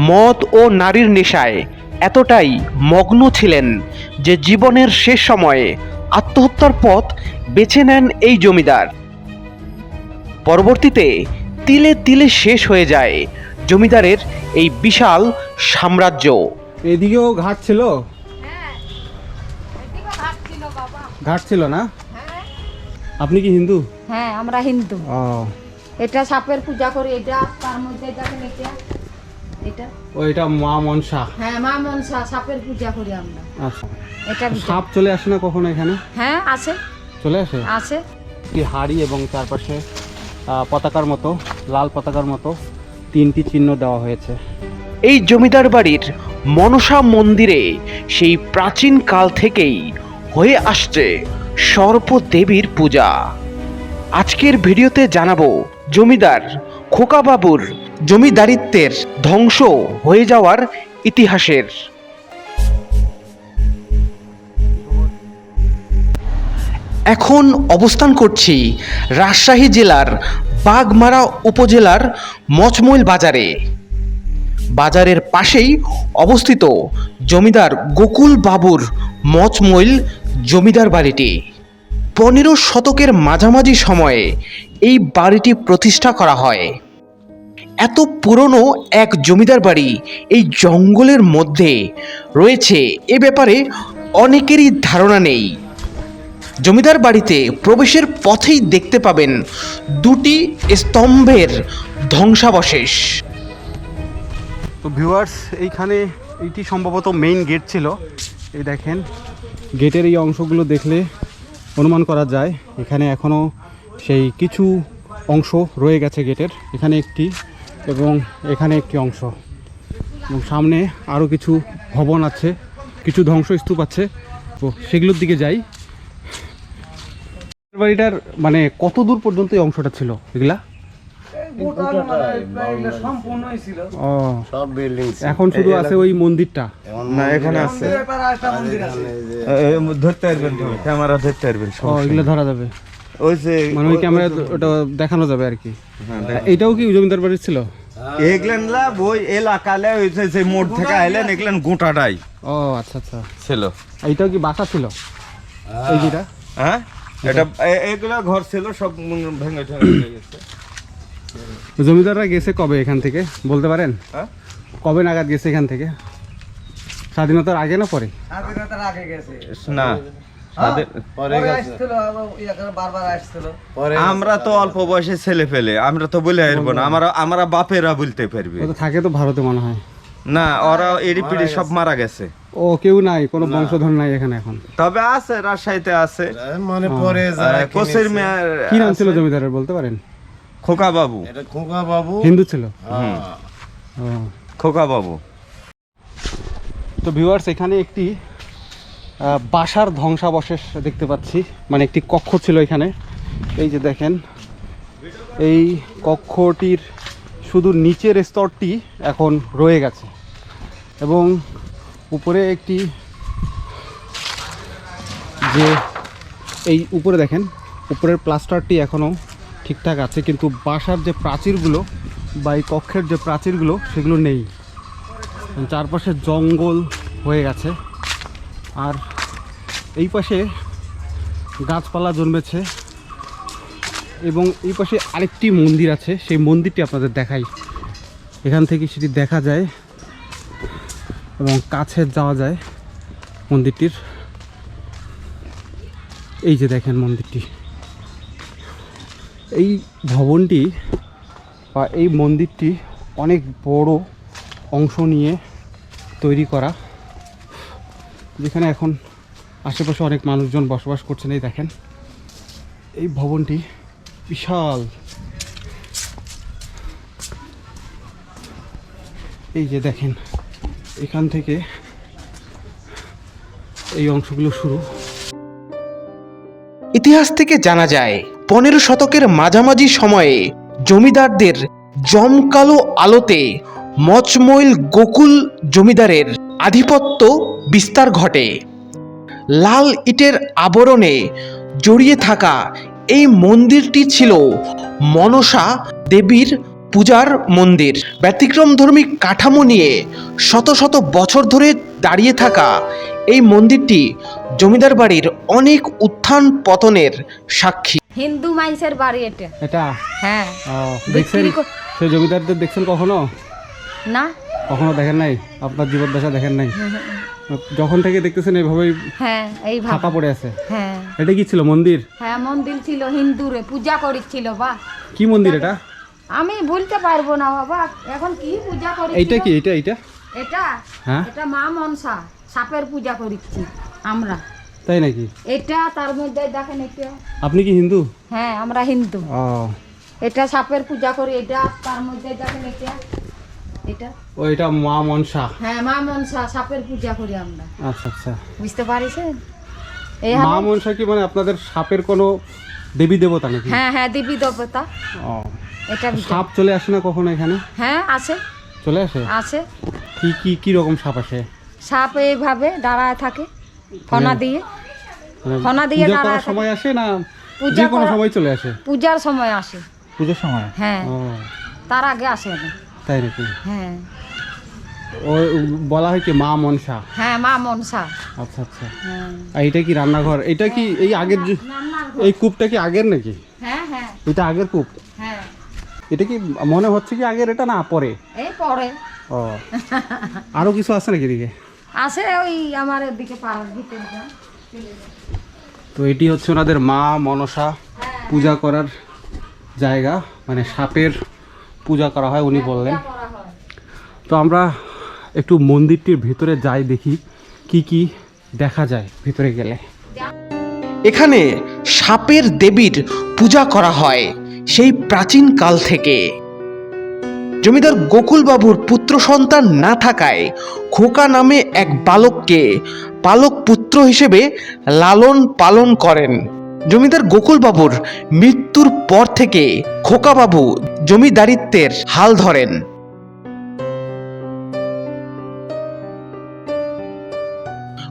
মদ ও নারীর নেশায় এতটাই মগ্ন ছিলেন যে জীবনের শেষ সময়ে আত্মহত্যার পথ বেছে নেন এই জমিদার। পরবর্তীতে তিলে তিলে শেষ হয়ে যায় জমিদারের এই বিশাল সাম্রাজ্য। এদিকেও ঘাট ছিল? হ্যাঁ, এদিকেও ঘাট ছিল বাবা। ঘাট ছিল না? হ্যাঁ, আপনি কি হিন্দু? হ্যাঁ, আমরা হিন্দু। ও, এটা সাপের পূজা করি, এটা তার মধ্যে দেখেন এটা ও এটা মা মনসা। হ্যাঁ, মা মনসা সাপের পূজা করি আমরা। আচ্ছা, এটা সাপ চলে আসে না কখনো এখানে? হ্যাঁ, আছে চলে আসে। আছে। কি হাড়ি এবং চারপাশে পতাকার মতো, লাল পতাকার মতো 3টি চিহ্ন দেওয়া হয়েছে। এই জমিদার বাড়ির মনসা মন্দিরে সেই প্রাচীন কাল থেকেই হয়ে আসছে সর্পদেবীর পূজা। আজকের ভিডিওতে জানাবো জমিদার খোকাবাবুর জমিদারিত্বের ধ্বংস হয়ে যাওয়ার ইতিহাসের। এখন অবস্থান করছি রাজশাহী জেলার বাগমারা উপজেলার মচমইল বাজারে। বাজারের পাশেই অবস্থিত জমিদার গোকুল বাবুর মচমইল জমিদার বাড়িটি। 15 শতকের মাঝামাঝি সময়ে এই বাড়িটি প্রতিষ্ঠা করা হয়। এত পুরনো এক জমিদার বাড়ি এই জঙ্গলের মধ্যে রয়েছে এ ব্যাপারে অনেকেরই ধারণা নেই। জমিদার বাড়িতে প্রবেশের পথেই দেখতে পাবেন 2টি স্তম্ভের ধ্বংসাবশেষ। তো ভিউয়ার্স, এইখানে এইটি সম্ভবত মেইন গেট ছিল। এই দেখেন, গেটের এই অংশগুলো দেখলে অনুমান করা যায় এখানে এখনও সেই কিছু অংশ রয়ে গেছে গেটের। এখানে একটি এবং এখানে একটি অংশ, এবং সামনে আরও কিছু ভবন আছে, কিছু ধ্বংসস্তূপ আছে। তো সেগুলোর দিকে যাই। বাড়িটার মানে কত দূর পর্যন্ত এই অংশটা ছিল এগুলা? ও, এখন শুধু আছে ওই মন্দিরটা? না, এখানে আছে, ধরতে পারবেন, ক্যামেরা ধরতে পারবেন, ও, এগুলো ধরা যাবে, ওই যে মানে ওই ক্যামেরা ওটা দেখানো যাবে আর কি। এইটাও কি জমিদার বাড়ির ছিল? এগুলেন ওই এলাকালে ওই যে মোড় থেকে আইলেন এগুলেন গোটাটাই। ও আচ্ছা আচ্ছা, ছিল। এইটাও কি বাসা ছিল এই যেটা? হ্যাঁ, এটা এগুলা ঘর ছিল, সব ভেঙে ঠেঙে গেছে। জমিদাররা গেছে কবে এখান থেকে বলতে পারেন? হ্যাঁ, কবে নাগাদ গেছে এখান থেকে? স্বাধীনতার আগে না পরে? না, আমরা তো অল্প বয়সে ছেলে ফেলে, আমরা তো বলে আসবো না, আমরা বাপেরা বলতে পারবে। ও তো থাকে তো ভারতে মনে হয়। না, ওরা এডি পিডি সব মারা গেছে। ও, কেউ নাই, কোনো বংশধর নাই এখানে এখন? তবে আছে, রাজশাহীতে আছে, মানে পরে কোচের মেয়ার। কি নাম ছিল জমিদারের বলতে পারেন? খোকা বাবু। এটা খোকা বাবু হিন্দু ছিল? ও, খোকা বাবু। তো ভিউয়ার্স, এখানে একটি বাসার ধ্বংসাবশেষ দেখতে পাচ্ছি, মানে একটি কক্ষ ছিল এখানে। এই যে দেখেন, এই কক্ষটির শুধু নিচের স্তরটি এখন রয়ে গেছে এবং উপরে একটি, যে এই উপরে দেখেন, উপরের প্লাস্টারটি এখনও ঠিকঠাক আছে, কিন্তু বাসার যে প্রাচীরগুলো বা এই কক্ষের যে প্রাচীরগুলো সেগুলো নেই। চারপাশে জঙ্গল হয়ে গেছে, আর এই পাশে গাছপালা জন্মেছে, এবং এই পাশে আরেকটি মন্দির আছে, সেই মন্দিরটি আপনাদের দেখাই। এখান থেকে সেটি দেখা যায় এবং কাছে যাওয়া যায় মন্দিরটির। এই যে দেখেন মন্দিরটি, এই ভবনটি বা এই মন্দিরটি অনেক বড় অংশ নিয়ে তৈরি করা, যেখানে এখন আশেপাশে অনেক মানুষজন বসবাস করছেন। এই দেখেন, এই ভবনটি বিশাল। এই যে দেখেন, এখান থেকে এই অংশগুলো শুরু। ইতিহাস থেকে জানা যায় 15 শতকের মাঝামাঝি সময়ে জমিদারদের জমকালো আলোতে মচমইল গোকুল জমিদারের আধিপত্য বিস্তার ঘটে। লাল ইটের আবরণে জড়িয়ে থাকা এই মন্দিরটি ছিল মনসা দেবীর পূজার মন্দির। ব্যতিক্রমধর্মী কাঠামো নিয়ে শত শত বছর ধরে দাঁড়িয়ে থাকা এই মন্দিরটি জমিদার বাড়ির অনেক উত্থান পতনের সাক্ষী। হিন্দু মানুষের বাড়ি এটা। এটা হ্যাঁ। দেখছেন বিক্রি কর- সেই জমিদারদের দেখছেন কখনো? না। কখনো দেখেন নাই? আপনার জীবদ্দশা দেখেন নাই? যখন থেকে দেখতেছেন এইভাবেই হ্যাঁ এইভাবে। ফাঁকা পড়ে আছে। হ্যাঁ এটা কি ছিল, মন্দির? হ্যাঁ মন্দির ছিল, হিন্দুরে পূজা করেছিল বা। কি মন্দির এটা? আমি বলতে পারবো না বাবা, এখন কি পূজা করি। এইটা কি? এটা এটা এটা হ্যাঁ এটা মা মনসা সাপের পূজা করেছি আমরা। তাই নাকি? এটা তার মধ্যে দেখেন এটা। আপনি কি হিন্দু? হ্যাঁ আমরা হিন্দু। ও এটা সাপের পূজা করি, এটা তার মধ্যে দেখেন এটা। এটা ও এটা মা মনসা। হ্যাঁ মা মনসা সাপের পূজা করি আমরা। আচ্ছা আচ্ছা। বুঝতে পারিছেন? এই মা মনসা কি মানে আপনাদের সাপের কোনো দেবী দেবতা নাকি? হ্যাঁ হ্যাঁ দেবী দেবতা। ও এটা ভিতরে। সাপ চলে আসে না কখনো এখানে? হ্যাঁ আছে চলে আসে? আছে। কি কি কি রকম সাপ আসে? সাপ এইভাবে দাঁড়ায় থাকে ফনা দিয়ে। মানে ফনা দিয়ে পূজা দাঁড়ায় করার থাকে। সময় আসে না পূজা যে কোনো করা- সময় চলে আসে? পূজার সময় আসে। পূজার সময়? হ্যাঁ ও তার আগে আসে না। তাই নাকি? হ্যাঁ ও বলা হয় কি মা মনসা? হ্যাঁ মা মনসা। আচ্ছা আচ্ছা। হ্যাঁ আর এটা কি রান্নাঘর? এটা কি এই আগের রান্নার ঘর। এই কূপটা কি আগের নাকি? হ্যাঁ হ্যাঁ এটা আগের কূপ? হ্যাঁ এটা কি মনে হচ্ছে কি আগের, এটা না পরে? এই পরে ও আরো কিছু আছে নাকি এদিকে? আসে ওই আমার এদিকে পাড়ার ভিতরে যা। তো এটি হচ্ছে ওনাদের মা মনসা পূজা করার জায়গা, মানে সাপের পূজা করা হয় উনি বললেন। করা হয়। তো আমরা একটু মন্দিরটির ভিতরে যাই, দেখি কি কি দেখা যায় ভিতরে গেলে। এখানে সাপের দেবীর পূজা করা হয় সেই প্রাচীন কাল থেকে। জমিদার গোকুলবাবুর পুত্র সন্তান না থাকায় খোকা নামে এক বালককে পালক পুত্র হিসেবে লালন পালন করেন। জমিদার গোকুলবাবুর মৃত্যুর পর থেকে খোকাবাবু জমিদারিত্বের হাল ধরেন।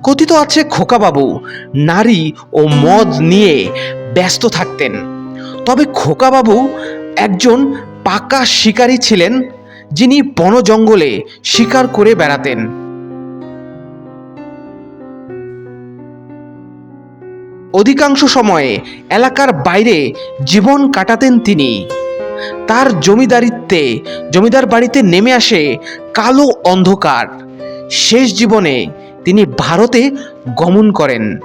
কথিত আছে খোকাবাবু নারী ও মদ নিয়ে ব্যস্ত থাকতেন। তবে খোকাবাবু একজন পাকা শিকারী ছিলেন, যিনি বন জঙ্গলে শিকার করে বেড়াতেন। অধিকাংশ সময়ে এলাকার বাইরে জীবন কাটাতেন তিনি। তার জমিদারিত্বে জমিদার বাড়িতে নেমে আসে কালো অন্ধকার। শেষ জীবনে তিনি ভারতে গমন করেন।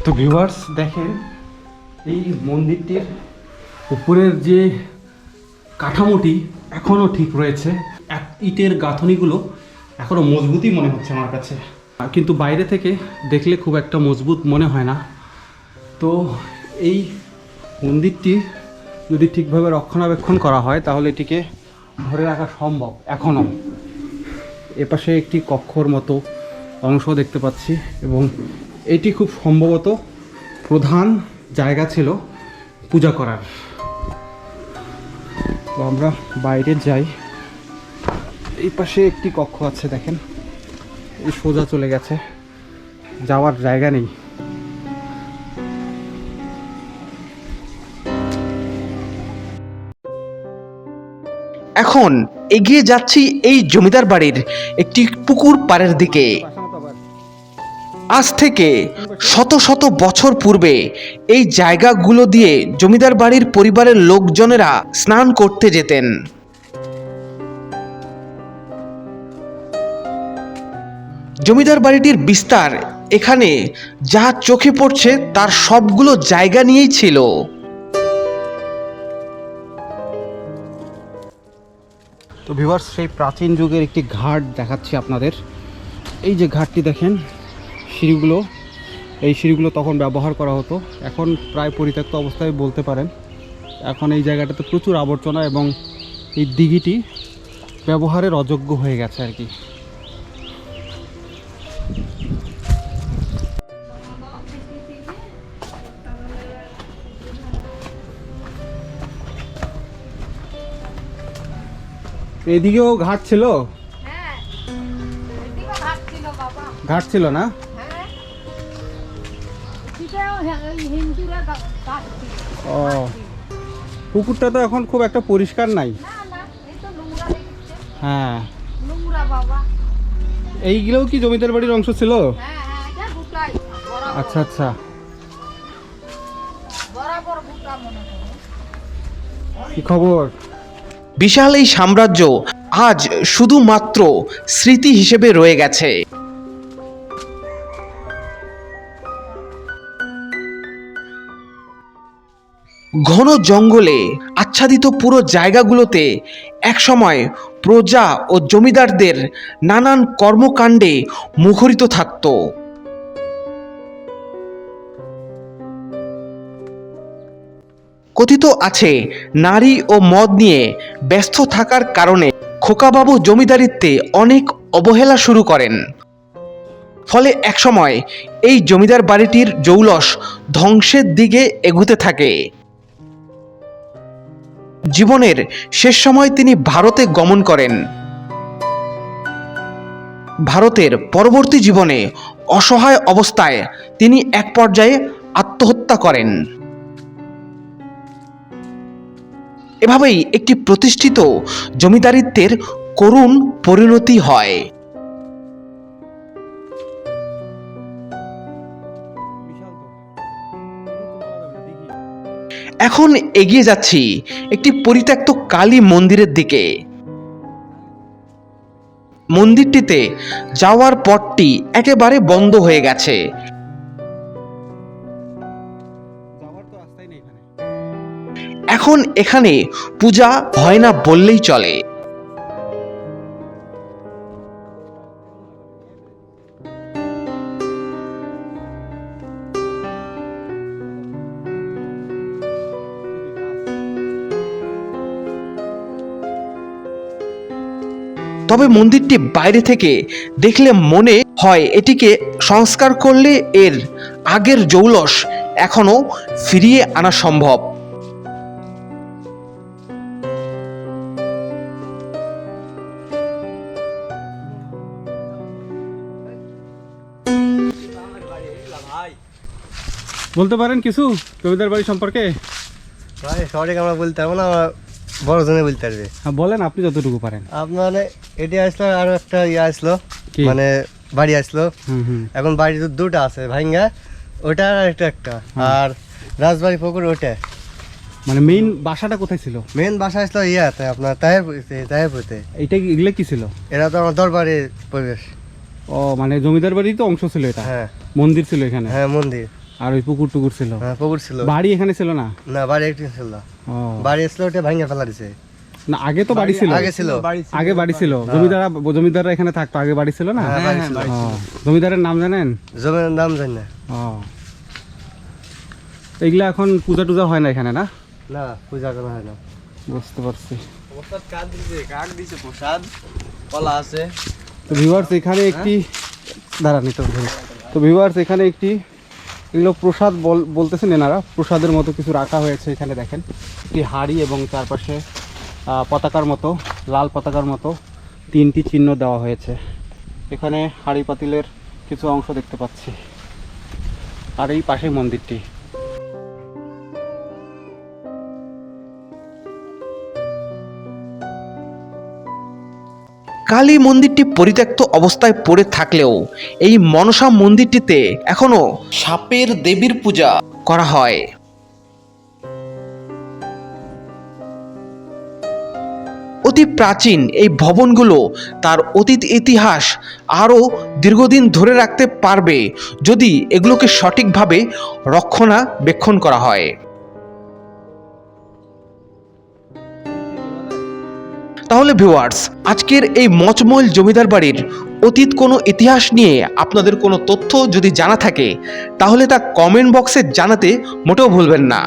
তো ভিউয়ার্স দেখেন, এই মন্দিরটির উপরের যে কাঠামোটি এখনও ঠিক রয়েছে। ইটের গাঁথনিগুলো এখনও মজবুতই মনে হচ্ছে আমার কাছে, কিন্তু বাইরে থেকে দেখলে খুব একটা মজবুত মনে হয় না। তো এই মন্দিরটি যদি ঠিকভাবে রক্ষণাবেক্ষণ করা হয় তাহলে এটিকে ধরে রাখা সম্ভব এখনও। এপাশে একটি কক্ষর মতো অংশ দেখতে পাচ্ছি এবং এটি খুব সম্ভবত প্রধান জায়গা ছিল পূজা করার। তো আমরা বাইরে যাই। এই পাশে একটি কক্ষ আছে, দেখেন এই সোজা চলে গেছে, যাওয়ার জায়গা নেই। এখন এগিয়ে যাচ্ছি এই জমিদার বাড়ির একটি পুকুর পাড়ের দিকে। আজ থেকে শত শত বছর পূর্বে এই জায়গাগুলো দিয়ে জমিদার বাড়ির পরিবারের লোকজনেরা স্নান করতে যেতেন। জমিদার বাড়িটির বিস্তার এখানে যা চোখে পড়ছে তার সবগুলো জায়গা নিয়েই ছিল। তো ভিউয়ার্স, সেই প্রাচীন যুগের একটি ঘাট দেখাচ্ছি আপনাদের। এই যে ঘাটটি দেখেন, সিঁড়িগুলো, এই সিঁড়িগুলো তখন ব্যবহার করা হতো, এখন প্রায় পরিত্যক্ত অবস্থায় বলতে পারেন। এখন এই জায়গাটাতে প্রচুর আবর্জনা এবং এই দিঘিটি ব্যবহারের অযোগ্য হয়ে গেছে আর কি। এদিকেও ঘাট ছিল? হ্যাঁ এদিকে ঘাট ছিল বাবা। ঘাট ছিল না? হিন্দুরা কাটছে। ও পুকুরটা তো এখন খুব একটা পরিষ্কার নাই। না না, এই তো নোংরা দেখছে, হ্যাঁ, নোংরা বাবা। এইগুলোও কি জমিদার বাড়ির অংশ ছিল? হ্যাঁ হ্যাঁ, এটা গোটাই বরাবর, আচ্ছা আচ্ছা। বরাবর গোটা মনে করো। কি খবর? বিশাল এই সাম্রাজ্য আজ শুধুমাত্র স্মৃতি হিসেবে রয়ে গেছে। ঘন জঙ্গলে আচ্ছাদিত পুরো জায়গাগুলোতে একসময় প্রজা ও জমিদারদের নানান কর্মকাণ্ডে মুখরিত থাকত। কথিত আছে নারী ও মদ নিয়ে ব্যস্ত থাকার কারণে খোকাবাবু জমিদারিত্বে অনেক অবহেলা শুরু করেন। ফলে একসময় এই জমিদার বাড়িটির জৌলস ধ্বংসের দিকে এগুতে থাকে। জীবনের শেষ সময় তিনি ভারতে গমন করেন। ভারতের পরবর্তী জীবনে অসহায় অবস্থায় তিনি এক পর্যায়ে আত্মহত্যা করেন। এভাবেই একটি প্রতিষ্ঠিত জমিদারিত্বের করুণ পরিণতি হয়। এখন এগিয়ে যাচ্ছি একটি পরিত্যক্ত কালী মন্দিরের দিকে। মন্দিরটিতে যাওয়ার পথটি একেবারে বন্ধ হয়ে গেছে। এখন এখানে পূজা হয় না বললেই চলে। তবে মন্দিরটি বাইরে থেকে দেখলে মনে হয় এটিকে সংস্কার করলে এর আগের জৌলস এখনো ফিরিয়ে আনা সম্ভব। বলতে পারেন কিছু জমিদার বাড়ি সম্পর্কে? ভাই সঠিক আমরা বলতে পারবো না, আমরা বড় জনে বলতে পারবে। হ্যাঁ বলেন, আপনি যতটুকু পারেন। আপনার এটি আসলো, আরো একটা ইয়ে আসলো, কি? মানে বাড়ি আসলো। হুম। এখন বাড়ি তো দুটো আছে, ভাঙ্গা ওটা আর একটা, আর রাজবাড়ি পুকুর ওটা। মানে মেইন বাসাটা কোথায় ছিল? মেন বাসা আসলো ইয়াতে আপনার তাহেরপুরতে। এইটা এগুলো কি ছিল? এরা তো আমার দরবারের পরিবেশ। ও মানে জমিদার বাড়ি তো অংশ ছিল এটা? হ্যাঁ মন্দির ছিল এখানে? হ্যাঁ মন্দির, আর ওই পুকুর টুকুর ছিল? হ্যাঁ পুকুর ছিল। বাড়ি এখানে ছিল না? না বাড়ি একটি ছিল, ও বাড়ি আসলো ওটা ভাঙ্গা ফেলা দিছে। না আগে তো বাড়ি ছিল? আগে ছিল, আগে বাড়ি ছিল। জমিদাররা এখানে থাকতো, আগে বাড়ি ছিল না? হ্যাঁ বাড়ি ছিল। ও, জমিদারের নাম জানেন? জমির নাম জানি না। ও এগুলা এখন পূজা টুজা হয় না এখানে না? না পূজা করা হয় না। বুঝতে পারছি। প্রসাদ কলা আছে। তো ভিউয়ার্স এখানে একটি দাঁড়ান একটু ধরে। তো ভিউয়ার্স এখানে একটি এগুলো প্রসাদ বলতেছেন এনারা, প্রসাদের মতো কিছু রাখা হয়েছে এখানে দেখেন। একটি হাড়ি এবং চারপাশে পতাকার মতো, লাল পতাকার মতো 3টি চিহ্ন দেওয়া হয়েছে। এখানে হাড়ি পাতিলের কিছু অংশ দেখতে পাচ্ছি, আর এই পাশে মন্দিরটি। কালী মন্দিরটি পরিত্যক্ত অবস্থায় পড়ে থাকলেও এই মনসা মন্দিরটিতে এখনো সাপের দেবীর পূজা করা হয়। অতি প্রাচীন এই ভবনগুলো তার অতীত ইতিহাস আরও দীর্ঘদিন ধরে রাখতে পারবে যদি এগুলোকে সঠিকভাবে রক্ষণাবেক্ষণ করা হয়। তাহলে ভিউয়ার্স, আজকের এই মচমল জমিদার বাড়ির অতীত কোনো ইতিহাস নিয়ে আপনাদের কোনো তথ্য যদি জানা থাকে তাহলে তা কমেন্ট বক্সে জানাতে মোটেও ভুলবেন না।